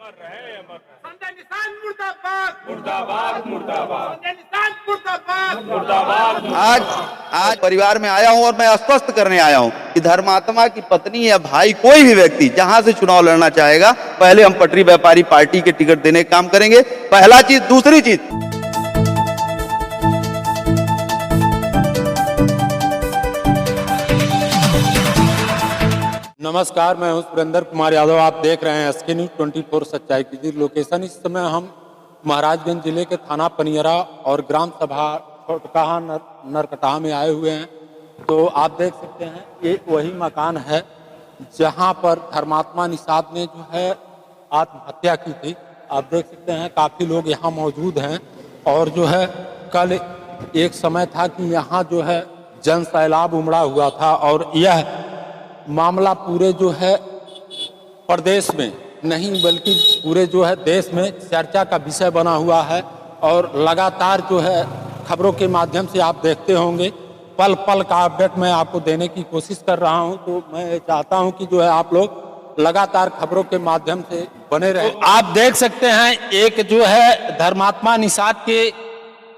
संजय निषाद मुर्दाबाद मुर्दाबाद मुर्दाबाद संजय निषाद मुर्दाबाद मुर्दाबाद। आज परिवार में आया हूं और मैं आश्वस्त करने आया हूं कि धर्मात्मा की पत्नी या भाई कोई भी व्यक्ति जहां से चुनाव लड़ना चाहेगा, पहले हम पटरी व्यापारी पार्टी के टिकट देने का काम करेंगे। पहला चीज। दूसरी चीज, नमस्कार, मैं हूं सुरेंद्र कुमार यादव। आप देख रहे हैं एसके न्यूज 24 सच्चाई की लोकेशन। इस समय हम महाराजगंज जिले के थाना पनियरा और ग्राम सभा छोटकाहा नरकटाहा में आए हुए हैं। तो आप देख सकते हैं ये वही मकान है जहां पर धर्मात्मा निषाद ने जो है आत्महत्या की थी। आप देख सकते हैं काफ़ी लोग यहाँ मौजूद हैं और जो है कल एक समय था कि यहाँ जो है जन सैलाब उमड़ा हुआ था और यह मामला पूरे जो है प्रदेश में नहीं बल्कि पूरे जो है देश में चर्चा का विषय बना हुआ है। और लगातार जो है खबरों के माध्यम से आप देखते होंगे, पल पल का अपडेट मैं आपको देने की कोशिश कर रहा हूं। तो मैं चाहता हूं कि जो है आप लोग लगातार खबरों के माध्यम से बने रहे। तो आप देख सकते हैं एक जो है धर्मात्मा निषाद के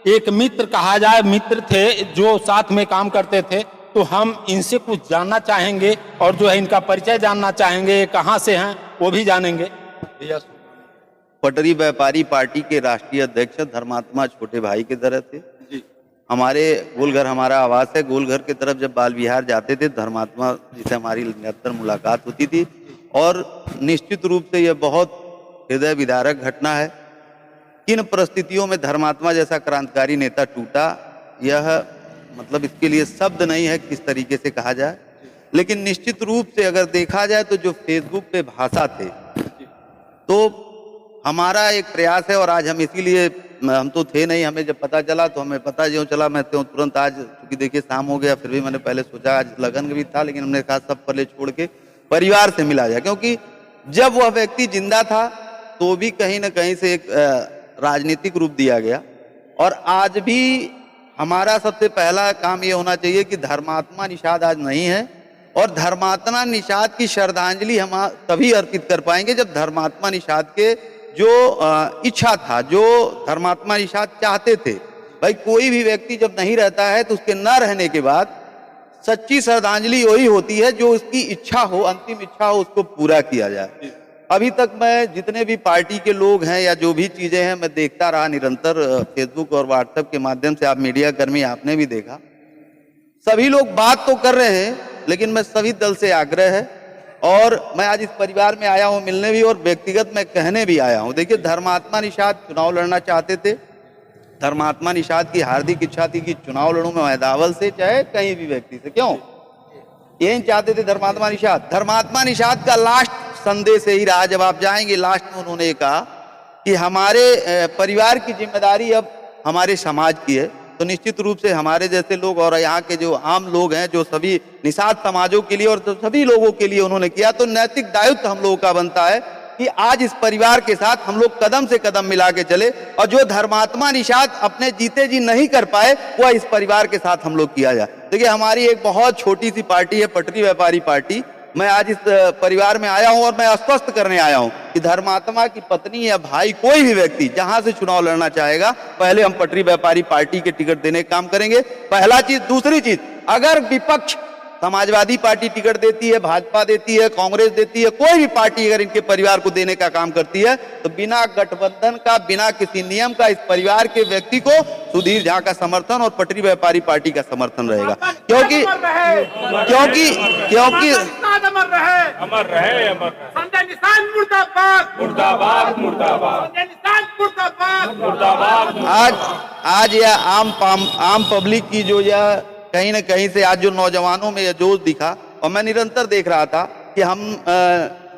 एक मित्र कहा जाए मित्र थे जो साथ में काम करते थे। तो हम इनसे कुछ जानना चाहेंगे और जो है इनका परिचय जानना चाहेंगे, ये कहाँ से हैं वो भी जानेंगे। पटरी व्यापारी पार्टी के राष्ट्रीय अध्यक्ष धर्मात्मा छोटे भाई की तरह थे जी। हमारे गोलघर हमारा आवास है। गोलघर की तरफ जब बाल विहार जाते थे, धर्मात्मा जिसे हमारी निरंतर मुलाकात होती थी और निश्चित रूप से यह बहुत हृदय विदारक घटना है। किन परिस्थितियों में धर्मात्मा जैसा क्रांतिकारी नेता टूटा, यह मतलब इसके लिए शब्द नहीं है किस तरीके से कहा जाए। लेकिन निश्चित रूप से अगर देखा जाए तो जो फेसबुक पे भाषा थे, तो हमारा एक प्रयास है और आज हम इसीलिए, हम तो थे नहीं, हमें जब पता चला तो हमें पता जो चला, मैं तो तुरंत आज, क्योंकि देखिए शाम हो गया, फिर भी मैंने पहले सोचा आज लगन भी था, लेकिन हमने कहा सब पहले छोड़ के परिवार से मिला जाए। क्योंकि जब वह व्यक्ति जिंदा था तो भी कहीं ना कहीं से एक राजनीतिक रूप दिया गया। और आज भी हमारा सबसे पहला काम ये होना चाहिए कि धर्मात्मा निषाद आज नहीं है और धर्मात्मा निषाद की श्रद्धांजलि हम तभी अर्पित कर पाएंगे जब धर्मात्मा निषाद के जो इच्छा था, जो धर्मात्मा निषाद चाहते थे। भाई कोई भी व्यक्ति जब नहीं रहता है तो उसके न रहने के बाद सच्ची श्रद्धांजलि वही होती है जो उसकी इच्छा हो, अंतिम इच्छा हो, उसको पूरा किया जाए। अभी तक मैं जितने भी पार्टी के लोग हैं या जो भी चीजें हैं मैं देखता रहा निरंतर, फेसबुक और व्हाट्सएप के माध्यम से। आप मीडिया कर्मी, आपने भी देखा, सभी लोग बात तो कर रहे हैं, लेकिन मैं सभी दल से आग्रह है और मैं आज इस परिवार में आया हूं मिलने भी और व्यक्तिगत मैं कहने भी आया हूं। देखिए, धर्मात्मा निषाद चुनाव लड़ना चाहते थे। धर्मात्मा निषाद की हार्दिक इच्छा थी कि चुनाव लड़ूं मैं मैदावल से, चाहे कहीं भी व्यक्ति से। क्यों यही चाहते थे धर्मात्मा निषाद? धर्मात्मा निषाद का लास्ट संदेश यही रहा, जब आप जाएंगे लास्ट में उन्होंने कहा कि हमारे परिवार की जिम्मेदारी अब हमारे समाज की है। तो निश्चित रूप से हमारे जैसे लोग और यहाँ के जो आम लोग हैं, जो सभी निषाद समाजों के लिए और तो सभी लोगों के लिए उन्होंने किया, तो नैतिक दायित्व हम लोगों का बनता है कि आज इस परिवार के साथ हम लोग कदम से कदम मिला के चले और जो धर्मात्मा निषाद अपने जीते जी नहीं कर पाए वह इस परिवार के साथ हम लोग किया जाए। देखिए, हमारी एक बहुत छोटी सी पार्टी है पटरी व्यापारी पार्टी। मैं आज इस परिवार में आया हूं और मैं आश्वस्त करने आया हूं कि धर्मात्मा की पत्नी या भाई कोई भी व्यक्ति जहां से चुनाव लड़ना चाहेगा, पहले हम पटरी व्यापारी पार्टी के टिकट देने का काम करेंगे। पहला चीज। दूसरी चीज, अगर विपक्ष समाजवादी पार्टी टिकट देती है, भाजपा देती है, कांग्रेस देती है, कोई भी पार्टी अगर इनके परिवार को देने का काम करती है, तो बिना गठबंधन का, बिना किसी नियम का इस परिवार के व्यक्ति को सुधीर झा का समर्थन और पटरी व्यापारी पार्टी का समर्थन रहेगा। क्योंकि क्योंकि क्योंकि अमर रहे अमर। संजय निषाद मुर्दाबाद मुर्दाबाद मुर्दाबाद संजय निषाद मुर्दाबाद मुर्दाबाद। आज यह आम पब्लिक की जो यह कहीं ना कहीं से आज जो नौजवानों में यह जोश दिखा, और मैं निरंतर देख रहा था कि हम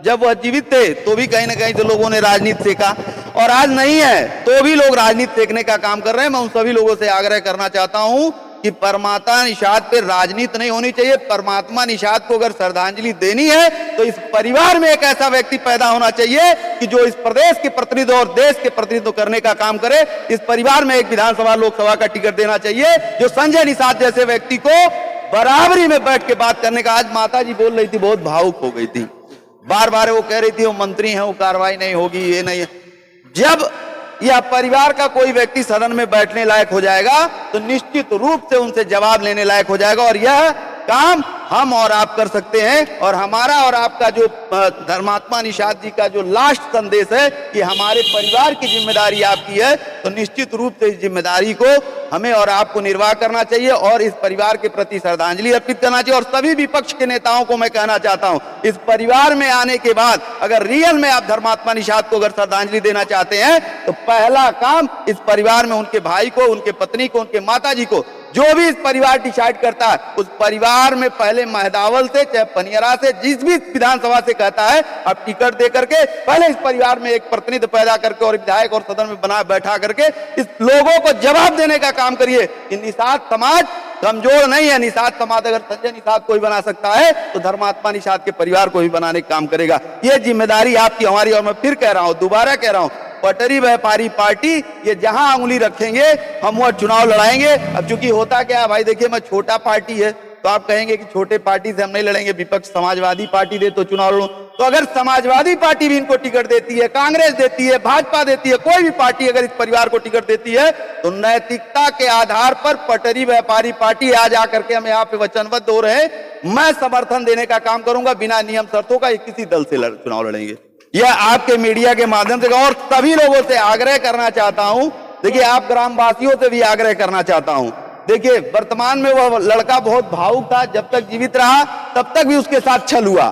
जब वह जीवित थे तो भी कहीं ना कहीं से लोगों ने राजनीति सेका और आज नहीं है तो भी लोग राजनीति सेकने का काम कर रहे हैं। मैं उन सभी लोगों से आग्रह करना चाहता हूं कि परमात्मा निषाद पे राजनीति नहीं होनी चाहिए। परमात्मा निषाद को अगर श्रद्धांजलि देनी है तो इस परिवार में एक ऐसा व्यक्ति पैदा होना चाहिए कि जो इस प्रदेश के प्रतिनिधित्व और देश के प्रतिनिधित्व करने का काम करे। इस परिवार में एक विधानसभा लोकसभा का टिकट देना चाहिए जो संजय निषाद जैसे व्यक्ति को बराबरी में बैठ के बात करने का। आज माता जी बोल रही थी, बहुत भावुक हो गई थी। बार बार वो कह रही थी वो मंत्री हैं, वो कार्रवाई नहीं होगी, ये नहीं है। जब यह परिवार का कोई व्यक्ति सदन में बैठने लायक हो जाएगा तो निश्चित रूप से उनसे जवाब लेने लायक हो जाएगा। और यह काम हम और आप कर सकते हैं। और हमारा और आपका जो धर्मात्मा निषाद जी का जो लास्ट संदेश है कि हमारे परिवार की जिम्मेदारी आपकी है, तो निश्चित रूप से इस जिम्मेदारी को हमें और आपको निर्वाह करना चाहिए और इस परिवार के प्रति श्रद्धांजलि अर्पित करना चाहिए। और सभी विपक्ष के नेताओं को मैं कहना चाहता हूं, इस परिवार में आने के बाद अगर रियल में आप धर्मात्मा निषाद को अगर श्रद्धांजलि देना चाहते हैं तो पहला काम इस परिवार में उनके भाई को, उनके पत्नी को, उनके माता जी को, जो भी इस परिवार डिसाइड करता है, उस परिवार में पहले महदावल से चाहे पनियरा से जिस भी विधानसभा से कहता है आप टिकट दे करके पहले इस परिवार में एक प्रतिनिधि पैदा करके और विधायक और सदन में बना बैठा करके इस लोगों को जवाब देने का काम करिए कि निषाद समाज कमजोर नहीं है। निषाद समाज अगर संजय निषाद कोई बना सकता है तो धर्मात्मा निषाद के परिवार को भी बनाने का काम करेगा। ये जिम्मेदारी आपकी हमारी। और मैं फिर कह रहा हूं, दोबारा कह रहा हूं, पटरी व्यापारी पार्टी ये जहां उंगली रखेंगे हम वह चुनाव लड़ाएंगे। अब चूंकि होता क्या है भाई, देखिए मैं छोटा पार्टी है तो आप कहेंगे कि छोटे पार्टी से हम नहीं लड़ेंगे, विपक्ष समाजवादी पार्टी दे तो चुनाव लड़ो। तो अगर समाजवादी पार्टी भी इनको टिकट देती है, कांग्रेस देती है, भाजपा देती है, कोई भी पार्टी अगर इस परिवार को टिकट देती है तो नैतिकता के आधार पर पटरी व्यापारी पार्टी आज आकर के हम यहाँ पे वचनबद्ध हो रहे हैं, मैं समर्थन देने का काम करूंगा बिना नियम शर्तों का। किसी दल से चुनाव लड़ेंगे। यह आपके मीडिया के माध्यम से और सभी लोगों से आग्रह करना चाहता हूं। देखिए आप ग्रामवासियों से भी आग्रह करना चाहता हूं। देखिए वर्तमान में वह लड़का बहुत भावुक था, जब तक जीवित रहा तब तक भी उसके साथ छल हुआ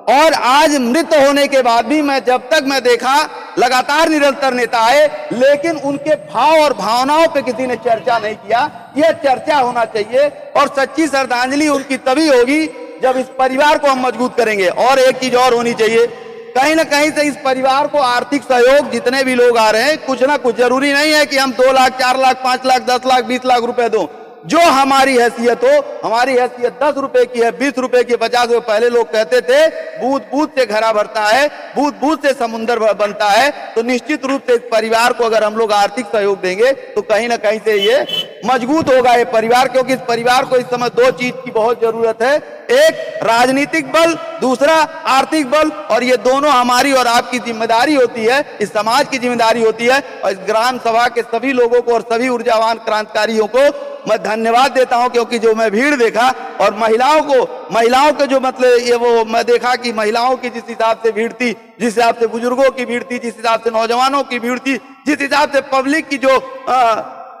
और आज मृत होने के बाद भी जब तक मैं देखा लगातार निरंतर नेता आए लेकिन उनके भाव और भावनाओं पे किसी ने चर्चा नहीं किया। यह चर्चा होना चाहिए और सच्ची श्रद्धांजलि उनकी तभी होगी जब इस परिवार को हम मजबूत करेंगे। और एक चीज और होनी चाहिए, कहीं ना कहीं से इस परिवार को आर्थिक सहयोग जितने भी लोग आ रहे हैं कुछ ना कुछ, जरूरी नहीं है कि हम 2 लाख 4 लाख 5 लाख 10 लाख 20 लाख रुपए दो, जो हमारी हैसियत हो। हमारी हैसियत 10 रुपए की है, 20 रुपए की, 50 रुपए। पहले लोग कहते थे बूंद बूंद से घड़ा भरता है, बूंद बूंद से समुद्र बनता है। तो निश्चित रूप से इस परिवार को अगर हम लोग आर्थिक सहयोग देंगे तो कहीं ना कहीं से ये मजबूत होगा ये परिवार, क्योंकि इस परिवार को इस समय 2 चीज की बहुत जरूरत है, एक राजनीतिक बल, दूसरा आर्थिक बल। और ये दोनों हमारी और आपकी जिम्मेदारी होती है, इस समाज की जिम्मेदारी होती है। और इस ग्राम सभा के सभी लोगों को और सभी ऊर्जावान क्रांतिकारियों को मैं धन्यवाद देता हूं, क्योंकि जो मैं भीड़ देखा और महिलाओं के जो मतलब ये वो मैं देखा कि महिलाओं की जिस हिसाब से भीड़ थी, जिस हिसाब से बुजुर्गों की भीड़ थी, जिस हिसाब से नौजवानों की भीड़ थी, जिस हिसाब से पब्लिक की जो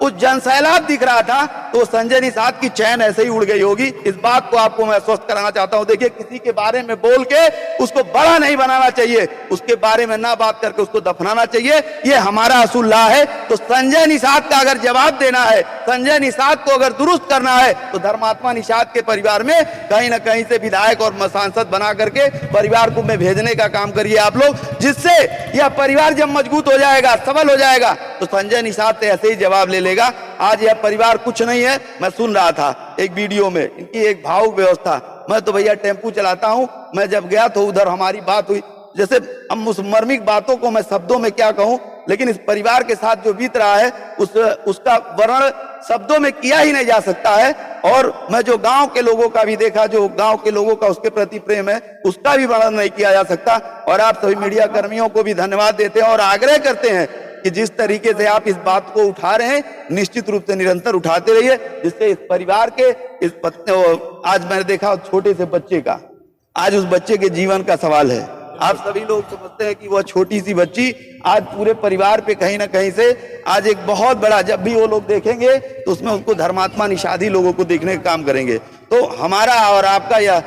उस जनसैलाब दिख रहा था, तो संजय निषाद की चैन ऐसे ही उड़ गई होगी। इस बात को आपको मैं स्वस्थ कराना चाहता हूं। देखिए किसी के बारे में बोल के उसको बड़ा नहीं बनाना चाहिए, उसके बारे में ना बात करके उसको दफनाना चाहिए, ये हमारा असूल ला है। तो संजय निषाद का अगर जवाब देना है, संजय निषाद को अगर दुरुस्त करना है तो धर्मात्मा निषाद के परिवार में कहीं ना कहीं से विधायक और सांसद बना करके परिवार को में भेजने का काम करिए आप लोग, जिससे यह परिवार जब मजबूत हो जाएगा, सबल हो जाएगा, तो संजय निषाद से ऐसे ही जवाब ले लेगा। आज यह परिवार कुछ नहीं है। मैं सुन रहा था एक वीडियो में इनकी एक भावुक व्यवस्था। मैं तो भैया टेम्पू चलाता हूं, मैं जब गया तो उधर हमारी बात हुई, जैसे हम उस मर्मिक बातों को मैं शब्दों में क्या कहूं, लेकिन इस परिवार के साथ जो बीत रहा है उसका वर्णन शब्दों में किया ही नहीं जा सकता है। और मैं जो गांव के लोगों का भी देखा, जो गांव के लोगों का उसके प्रति प्रेम है, उसका भी वर्णन नहीं किया जा सकता। और आप सभी मीडिया कर्मियों को भी धन्यवाद देते हैं और आग्रह करते हैं कि जिस तरीके से आप इस बात को उठा रहे हैं निश्चित रूप से निरंतर उठाते रहिए, जिससे इस परिवार के आज मैंने देखा छोटे से बच्चे का, आज उस बच्चे के जीवन का सवाल है। आप सभी लोग समझते हैं कि वह छोटी सी बच्ची आज पूरे परिवार पे कहीं ना कहीं से आज एक बहुत बड़ा, जब भी वो लोग देखेंगे तो उसमें उनको धर्मात्मा निषादी लोगों को देखने का काम करेंगे। तो हमारा और आपका यह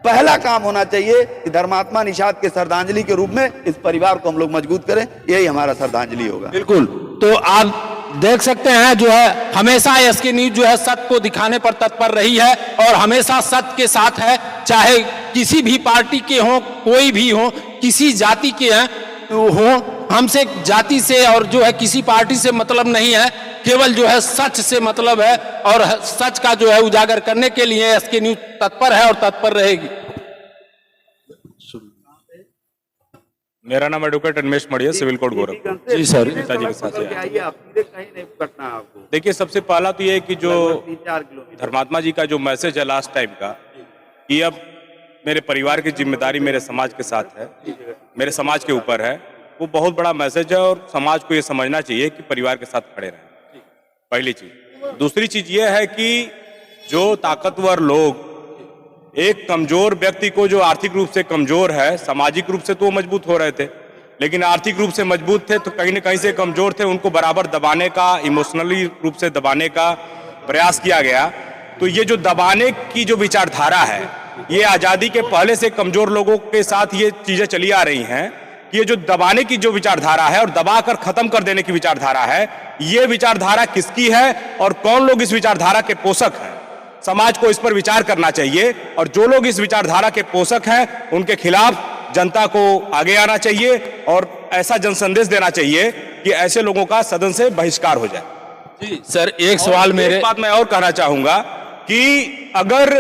पहला काम होना चाहिए कि धर्मात्मा निषाद के श्रद्धांजलि के रूप में इस परिवार को हम लोग मजबूत करें, यही हमारा श्रद्धांजलि होगा। बिल्कुल। तो आप देख सकते हैं जो है हमेशा एसके न्यूज जो है सत्य को दिखाने पर तत्पर रही है और हमेशा सत्य के साथ है, चाहे किसी भी पार्टी के हों, कोई भी हो, किसी जाति के हैं हो, हमसे जाति से और जो है किसी पार्टी से मतलब नहीं है, केवल जो है सच से मतलब है और सच का जो है उजागर करने के लिए एसके न्यूज तत्पर है और तत्पर रहेगी। मेरा नाम एडवोकेट अन्मेष मड़िया, सिविल कोर्ट गोरखपुर। जी सर। पिताजी के साथ देखिए सबसे पहला तो ये है कि जो धर्मात्मा जी का जो मैसेज है लास्ट टाइम का, कि अब मेरे परिवार की जिम्मेदारी मेरे समाज के साथ है, मेरे समाज के ऊपर है, वो बहुत बड़ा मैसेज है और समाज को ये समझना चाहिए कि परिवार के साथ खड़े रहें, पहली चीज। दूसरी चीज ये है कि जो ताकतवर लोग एक कमजोर व्यक्ति को, जो आर्थिक रूप से कमजोर है, सामाजिक रूप से तो वो मजबूत हो रहे थे लेकिन आर्थिक रूप से मजबूत थे तो कहीं न कहीं से कमजोर थे, उनको बराबर दबाने का, इमोशनली रूप से दबाने का प्रयास किया गया। तो ये जो दबाने की जो विचारधारा है, ये आज़ादी के पहले से कमजोर लोगों के साथ ये चीज़ें चली आ रही हैं कि ये जो दबाने की जो विचारधारा है और दबाकर खत्म कर देने की विचारधारा है, ये विचारधारा किसकी है और कौन लोग इस विचारधारा के पोषक हैं, समाज को इस पर विचार करना चाहिए। और जो लोग इस विचारधारा के पोषक हैं उनके खिलाफ जनता को आगे आना चाहिए और ऐसा जन संदेश देना चाहिए कि ऐसे लोगों का सदन से बहिष्कार हो जाए। जी सर, एक सवाल मेरे, एक बात मैं और कहना चाहूंगा कि अगर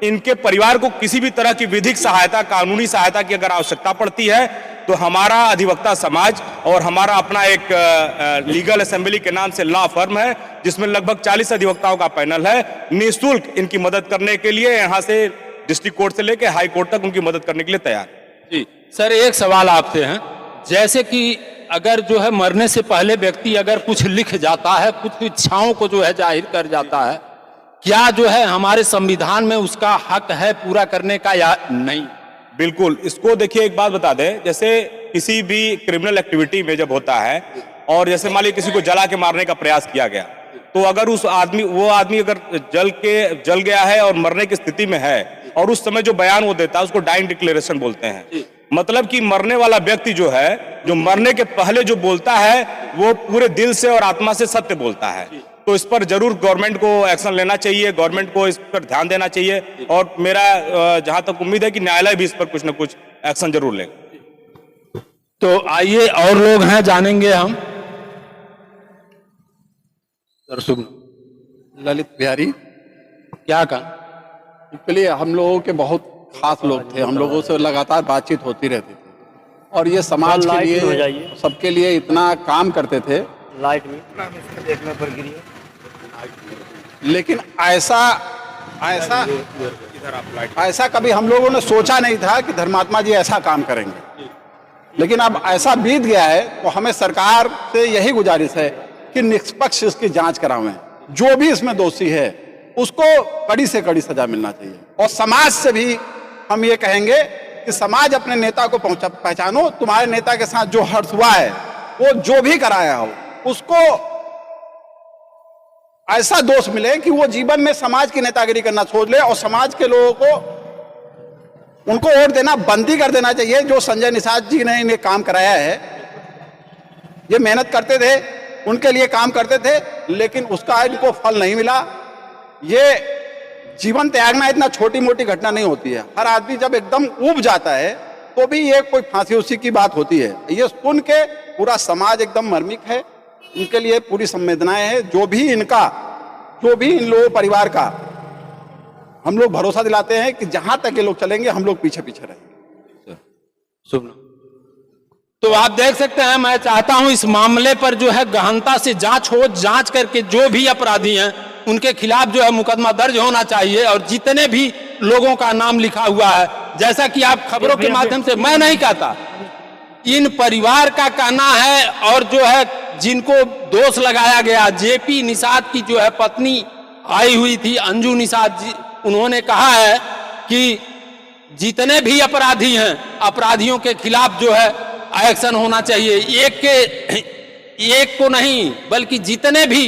इनके परिवार को किसी भी तरह की विधिक सहायता, कानूनी सहायता की अगर आवश्यकता पड़ती है तो हमारा अधिवक्ता समाज और हमारा अपना एक लीगल असेंबली के नाम से लॉ फर्म है जिसमें लगभग 40 अधिवक्ताओं का पैनल है, निःशुल्क इनकी मदद करने के लिए यहाँ से डिस्ट्रिक्ट कोर्ट से लेकर हाई कोर्ट तक उनकी मदद करने के लिए तैयार है। जी सर, एक सवाल आपसे है, जैसे कि अगर जो है मरने से पहले व्यक्ति अगर कुछ लिख जाता है, कुछ इच्छाओं को जो है जाहिर कर जाता है, क्या जो है हमारे संविधान में उसका हक है पूरा करने का या नहीं? बिल्कुल, इसको देखिए एक बात बता दें, जैसे किसी भी क्रिमिनल एक्टिविटी में जब होता है और जैसे मान लीजिए किसी को जला के मारने का प्रयास किया गया, तो अगर वो आदमी अगर जल गया है और मरने की स्थिति में है और उस समय जो बयान वो देता है उसको डाइंग डिक्लेरेशन बोलते हैं। मतलब कि मरने वाला व्यक्ति जो है, जो मरने के पहले जो बोलता है वो पूरे दिल से और आत्मा से सत्य बोलता है। तो इस पर जरूर गवर्नमेंट को एक्शन लेना चाहिए, गवर्नमेंट को इस पर ध्यान देना चाहिए और मेरा जहां तक उम्मीद है कि न्यायालय भी इस पर कुछ न कुछ एक्शन जरूर लेगा। तो आइए और लोग हैं, जानेंगे हम। सर शुभ। ललित बिहारी। क्या कहा? एक्चुअली हम लोगों के बहुत खास लोग थे, हम लोगों से लगातार बातचीत होती रहती थी और ये समाज के लिए, सबके लिए इतना काम करते थे। लाइट में देखने पर गिरी, लेकिन ऐसा कभी हम लोगों ने सोचा नहीं था कि धर्मात्मा जी ऐसा काम करेंगे। लेकिन अब ऐसा बीत गया है तो हमें सरकार से यही गुजारिश है कि निष्पक्ष इसकी जांच करावें, जो भी इसमें दोषी है उसको कड़ी से कड़ी सजा मिलना चाहिए। और समाज से भी हम ये कहेंगे कि समाज अपने नेता को पहचानो, तुम्हारे नेता के साथ जो हर्ष हुआ है, वो जो भी कराया हो, उसको ऐसा दोष मिले कि वो जीवन में समाज की नेतागिरी करना छोड़ ले और समाज के लोगों को उनको वोट देना बंदी कर देना चाहिए। जो संजय निषाद जी ने इन्हें काम कराया है, ये मेहनत करते थे, उनके लिए काम करते थे, लेकिन उसका इनको फल नहीं मिला। ये जीवन त्यागना इतना छोटी मोटी घटना नहीं होती है। हर आदमी जब एकदम ऊब जाता है तो भी ये कोई फांसी उसी की बात होती है। ये सुन के पूरा समाज एकदम मर्मिक है, इनके लिए पूरी संवेदनाएं हैं। जो भी इन लोगों परिवार का हम लोग भरोसा दिलाते हैं कि जहां तक ये लोग चलेंगे हम लोग पीछे पीछे रहेंगे। शुभ। तो आप देख सकते हैं, मैं चाहता हूं इस मामले पर जो है गहनता से जांच हो, जांच करके जो भी अपराधी हैं उनके खिलाफ जो है मुकदमा दर्ज होना चाहिए। और जितने भी लोगों का नाम लिखा हुआ है, जैसा कि आप खबरों के माध्यम से, मैं नहीं कहता, इन परिवार का कहना है और जो है जिनको दोष लगाया गया, जेपी निषाद की जो है पत्नी आई हुई थी अंजू निषाद जी, उन्होंने कहा है कि जितने भी अपराधी हैं, अपराधियों के खिलाफ जो है एक्शन होना चाहिए। एक को नहीं बल्कि जितने भी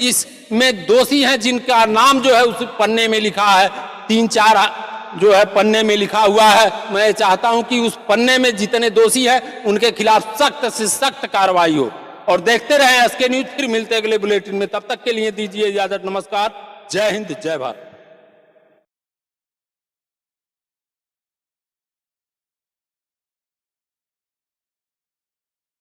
इसमें दोषी हैं, जिनका नाम जो है उस पन्ने में लिखा है, 3-4 जो है पन्ने में लिखा हुआ है, मैं चाहता हूं कि उस पन्ने में जितने दोषी हैं उनके खिलाफ सख्त से सख्त कार्रवाई हो। और देखते रहें एसके न्यूज, फिर मिलते अगले बुलेटिन में। तब तक के लिए दीजिए इजाजत। नमस्कार, जय हिंद, जय भारत।